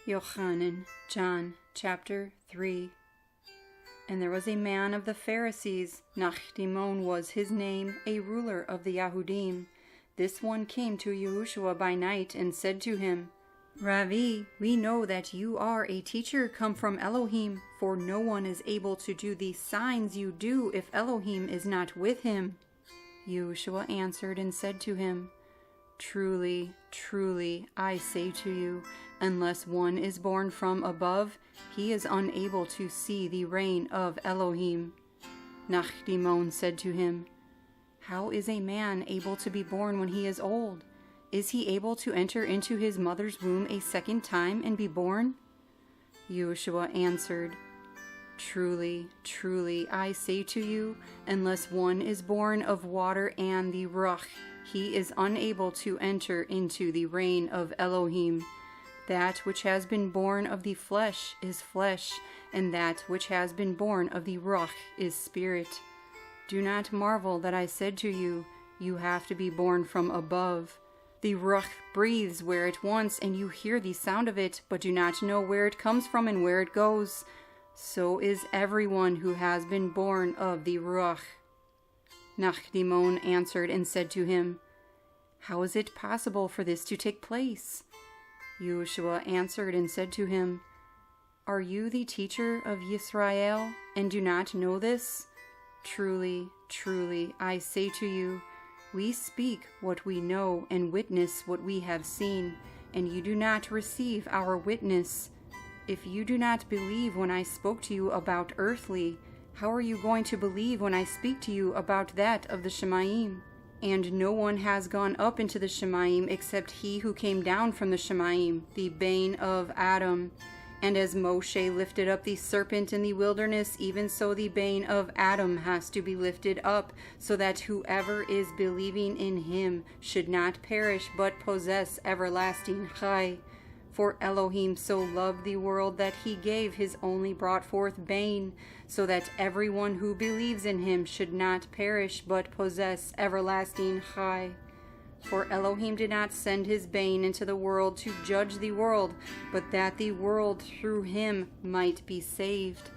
Yohanan, John, chapter 3. And there was a man of the Pharisees, Nachdimon was his name, a ruler of the Yahudim. This one came to Yahushua by night and said to him, Rabbi, we know that you are a teacher come from Elohim, for no one is able to do these signs you do if Elohim is not with him. Yahushua answered and said to him, Truly, truly, I say to you, unless one is born from above, he is unable to see the reign of Elohim. Nachdimon said to him, How is a man able to be born when he is old? Is he able to enter into his mother's womb a second time and be born? Yahshua answered, Truly, truly, I say to you, unless one is born of water and the Ruah, he is unable to enter into the reign of Elohim. That which has been born of the flesh is flesh, and that which has been born of the Ruah is spirit. Do not marvel that I said to you, you have to be born from above. The Ruah breathes where it wants, and you hear the sound of it, but do not know where it comes from and where it goes. So is everyone who has been born of the Ruah. Nachdimon answered and said to him, How is it possible for this to take place? Yahshua answered and said to him, Are you the teacher of Yisrael, and do not know this? Truly, truly, I say to you, we speak what we know and witness what we have seen, and you do not receive our witness. If you do not believe when I spoke to you about earthly, how are you going to believe when I speak to you about that of the Shemaim? And no one has gone up into the Shemaim except he who came down from the Shemaim, the bane of Adon. And as Moshe lifted up the serpent in the wilderness, even so the bane of Adon has to be lifted up, so that whoever is believing in him should not perish but possess everlasting Chai. For Elohim so loved the world that he gave his only brought forth bane, so that everyone who believes in him should not perish but possess everlasting Chai. For Elohim did not send his bane into the world to judge the world, but that the world through him might be saved.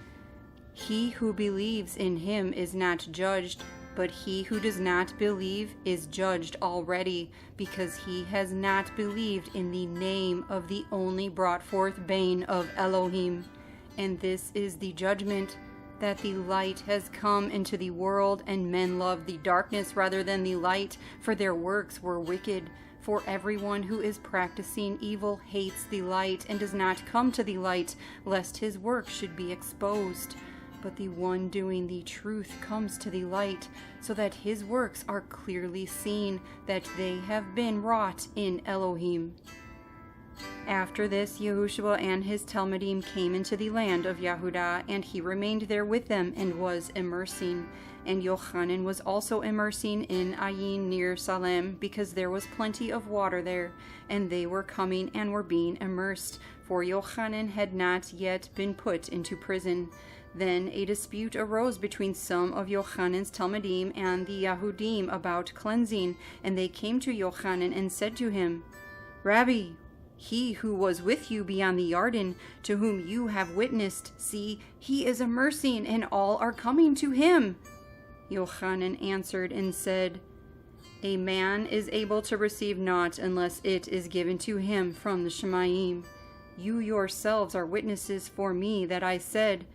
He who believes in him is not judged, but he who does not believe is judged already, because he has not believed in the name of the only brought forth bane of Elohim. And this is the judgment, that the light has come into the world, and men love the darkness rather than the light, for their works were wicked. For everyone who is practicing evil hates the light, and does not come to the light, lest his work should be exposed. But the one doing the truth comes to the light, so that his works are clearly seen, that they have been wrought in Elohim. After this, Yahushua and his Talmudim came into the land of Yehudah, and he remained there with them and was immersing. And Yohanan was also immersing in Ayin near Salem, because there was plenty of water there, and they were coming and were being immersed, for Yohanan had not yet been put into prison. Then a dispute arose between some of Yohanan's Talmudim and the Yahudim about cleansing, and they came to Yohanan and said to him, Rabbi, he who was with you beyond the Yarden, to whom you have witnessed, see, he is immersing, and all are coming to him. Yohanan answered and said, A man is able to receive naught unless it is given to him from the Shemaim. You yourselves are witnesses for me that I said,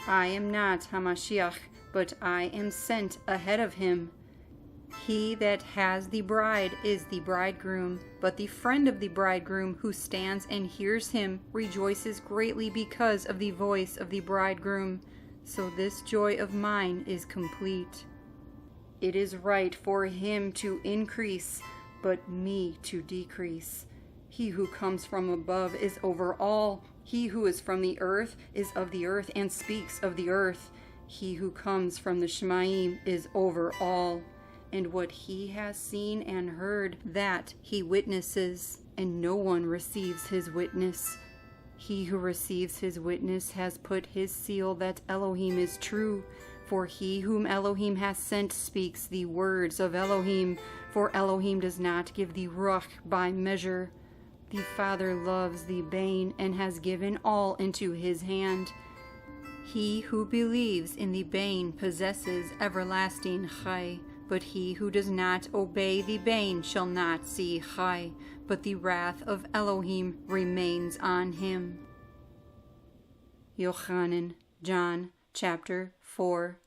I am not Hamashiach, but I am sent ahead of him. He that has the bride is the bridegroom, but the friend of the bridegroom who stands and hears him rejoices greatly because of the voice of the bridegroom. So this joy of mine is complete. It is right for him to increase, but me to decrease. He who comes from above is over all. He who is from the earth is of the earth and speaks of the earth. He who comes from the Shemaim is over all. And what he has seen and heard, that he witnesses, and no one receives his witness. He who receives his witness has put his seal that Elohim is true, for he whom Elohim has sent speaks the words of Elohim, for Elohim does not give the Ruah by measure. The Father loves the Bane and has given all into his hand. He who believes in the Bane possesses everlasting Chai, but he who does not obey the Bane shall not see Chai, but the wrath of Elohim remains on him. Yohanan, John, chapter 4.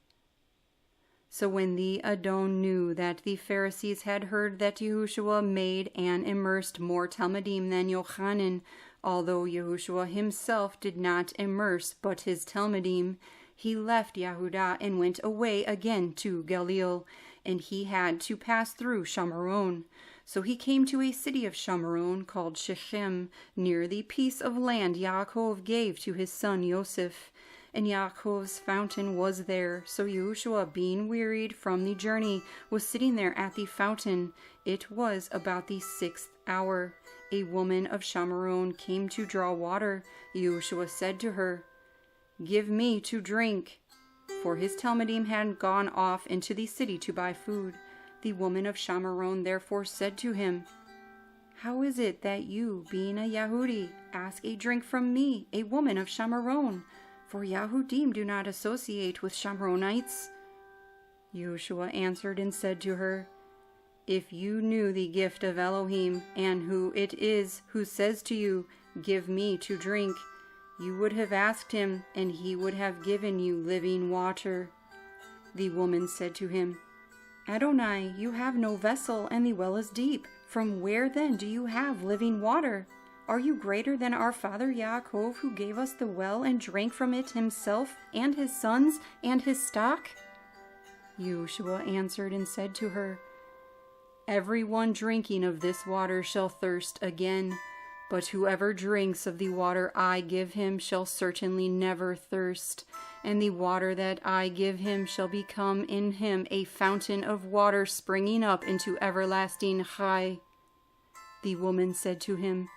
So when the Adon knew that the Pharisees had heard that Yahushua made and immersed more Talmudim than Yohanan, although Yahushua himself did not immerse but his Talmudim, he left Yehudah and went away again to Galilee, and he had to pass through Shamaron. So he came to a city of Shamaron called Shechem, near the piece of land Yaakov gave to his son Yosef. And Yaakov's fountain was there. So Yahushua, being wearied from the journey, was sitting there at the fountain. It was about the 6th hour. A woman of Shamaron came to draw water. Yahushua said to her, "Give me to drink." For his Talmudim had gone off into the city to buy food. The woman of Shamaron therefore said to him, "How is it that you, being a Yahudi, ask a drink from me, a woman of Shamaron? For Yahudim do not associate with Shamaronites." Yahshua answered and said to her, "If you knew the gift of Elohim, and who it is who says to you, 'Give me to drink,' you would have asked him, and he would have given you living water." The woman said to him, "Adonai, you have no vessel, and the well is deep. From where then do you have living water? Are you greater than our father Yaakov, who gave us the well and drank from it himself, and his sons, and his stock?" Yahshua answered and said to her, "Everyone drinking of this water shall thirst again, but whoever drinks of the water I give him shall certainly never thirst, and the water that I give him shall become in him a fountain of water springing up into everlasting Chai." The woman said to him,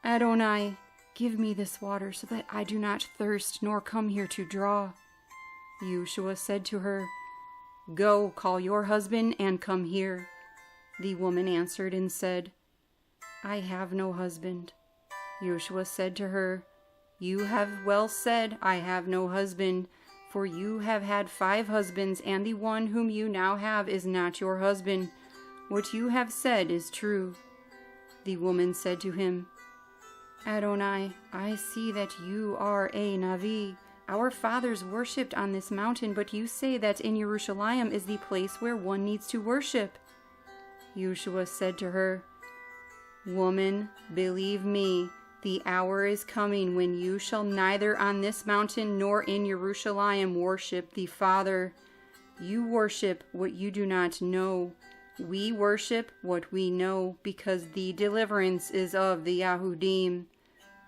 "Adonai, give me this water so that I do not thirst nor come here to draw." Yahshua said to her, "Go, call your husband and come here." The woman answered and said, "I have no husband." Yahshua said to her, "You have well said, 'I have no husband,' for you have had 5 husbands, and the one whom you now have is not your husband. What you have said is true." The woman said to him, "Adonai, I see that you are a Navi. Our fathers worshipped on this mountain, but you say that in Jerusalem is the place where one needs to worship." Yahshua said to her, "Woman, believe me, the hour is coming when you shall neither on this mountain nor in Jerusalem worship the Father. You worship what you do not know. We worship what we know, because the deliverance is of the Yahudim.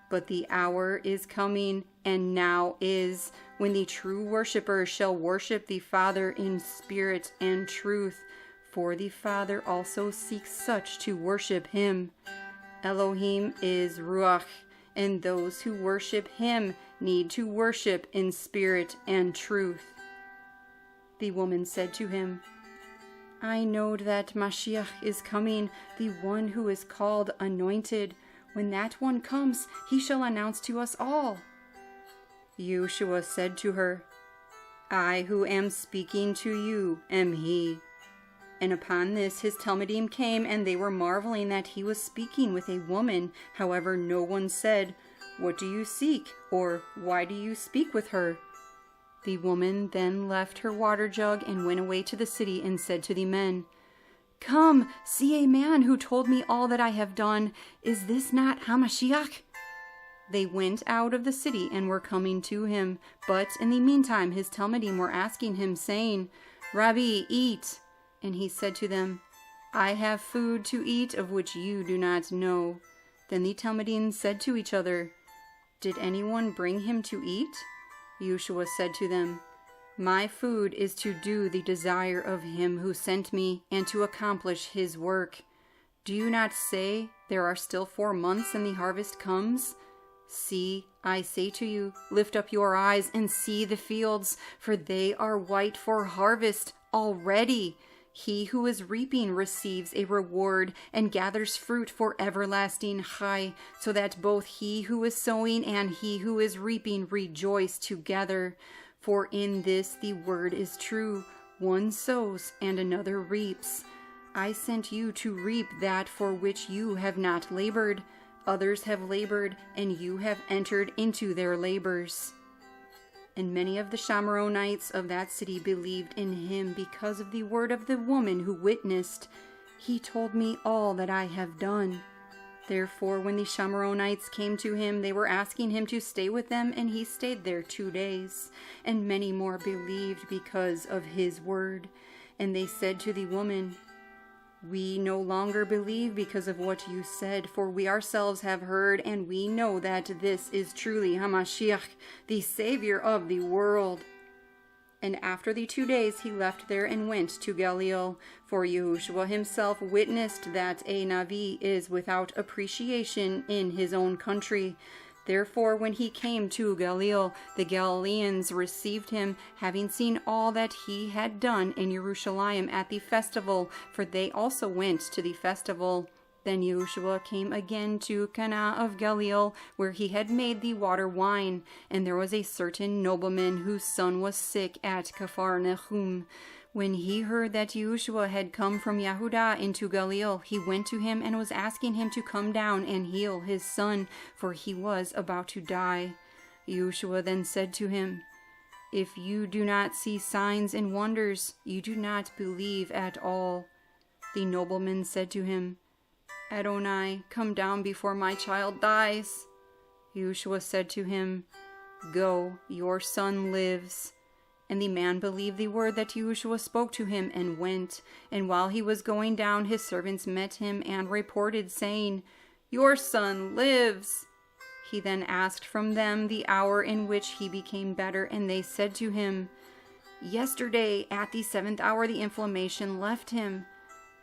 But the hour is coming, and now is, when the true worshippers shall worship the Father in spirit and truth, for the Father also seeks such to worship him. Elohim is Ruah, and those who worship him need to worship in spirit and truth." The woman said to him, "I know that Mashiach is coming, the one who is called Anointed. When that one comes, he shall announce to us all." Yahshua said to her, "I who am speaking to you am he." And upon this his Talmudim came, and they were marveling that he was speaking with a woman. However, no one said, "What do you seek?" or "Why do you speak with her?" The woman then left her water jug and went away to the city and said to the men, "Come, see a man who told me all that I have done. Is this not Hamashiach?" They went out of the city and were coming to him. But in the meantime his Talmudim were asking him, saying, "Rabbi, eat." And he said to them, "I have food to eat of which you do not know." Then the Talmudim said to each other, "Did anyone bring him to eat?" Yahshua said to them, "My food is to do the desire of him who sent me, and to accomplish his work. Do you not say, 'There are still 4 months and the harvest comes'? See, I say to you, lift up your eyes and see the fields, for they are white for harvest already. He who is reaping receives a reward and gathers fruit for everlasting chai, so that both he who is sowing and he who is reaping rejoice together. For in this the word is true, one sows and another reaps. I sent you to reap that for which you have not labored. Others have labored, and you have entered into their labors. And many of the Shomeronites of that city believed in him because of the word of the woman who witnessed, "He told me all that I have done." Therefore, when the Shomeronites came to him, they were asking him to stay with them, and he stayed there 2 days. And many more believed because of his word. And they said to the woman, "We no longer believe because of what you said, for we ourselves have heard, and we know that this is truly Hamashiach, the Savior of the world." And after the 2 days he left there and went to Galilee, for Yahushua himself witnessed that a Navi is without appreciation in his own country. Therefore, when he came to Galilee, the Galileans received him, having seen all that he had done in Jerusalem at the festival, for they also went to the festival. Then Yahusha came again to Cana of Galilee, where he had made the water wine, and there was a certain nobleman whose son was sick at Capharnaum. When he heard that Yahusha had come from Yehudah into Galilee, he went to him and was asking him to come down and heal his son, for he was about to die. Yahusha then said to him, "If you do not see signs and wonders, you do not believe at all." The nobleman said to him, "Adonai, come down before my child dies." Yahusha said to him, "Go, your son lives." And the man believed the word that Yahushua spoke to him and went. And while he was going down, his servants met him and reported, saying, "Your son lives." He then asked from them the hour in which he became better, and they said to him, "Yesterday at the 7th hour the inflammation left him."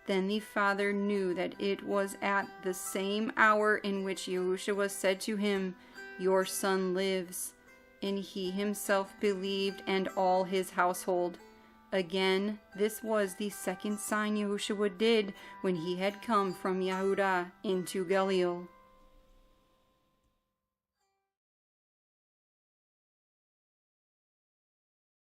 Then the father knew that it was at the same hour in which Yahushua said to him, "Your son lives." And he himself believed, and all his household. Again, this was the second sign Yahushua did when he had come from Yehudah into Galilee.